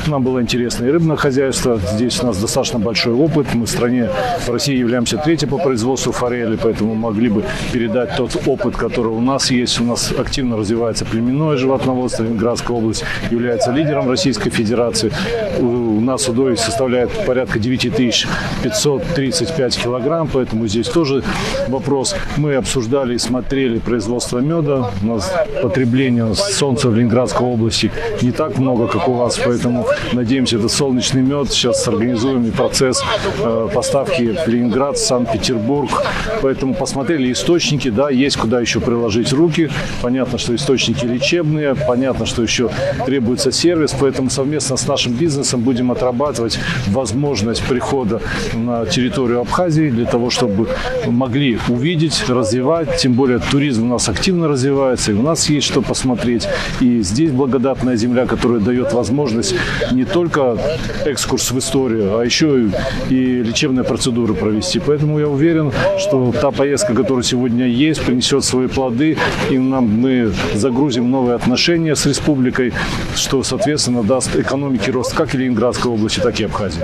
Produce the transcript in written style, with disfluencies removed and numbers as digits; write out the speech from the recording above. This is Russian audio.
нам было интересно и рыбное хозяйство. Здесь у нас достаточно большой опыт. Мы в стране, в России являемся третьей по производству форели, поэтому могли бы передать тот опыт, который у нас есть. У нас активно развивается племенное животноводство. Ленинградская область является лидером Российской Федерации. У нас удой составляет порядка 9535 килограмм, поэтому здесь тоже вопрос. Мы обсуждали и смотрели производство меда. У нас потребление солнца в Ленинградской области не так много, как у вас, поэтому надеемся, это солнечный мед. Сейчас организуем и процесс поставки в Ленинград, Санкт-Петербург. Поэтому посмотрели источники, да, есть куда еще приложить руки. Понятно, что источники лечебные, понятно, что еще требуется сервис, поэтому совместно с нашим бизнесом будем отрабатывать возможность прихода на территорию Абхазии для того, чтобы могли увидеть, развивать. Тем более туризм у нас активно развивается, и у нас есть что посмотреть. И здесь благодатная земля, которая дает возможность не только экскурс в историю, а еще и лечебные процедуры провести. Поэтому я уверен, что та поездка, которая сегодня есть, принесет свои плоды, и мы загрузим новые отношения с республикой, что, соответственно, даст экономике рост как и Ленинградской области, так и Абхазии.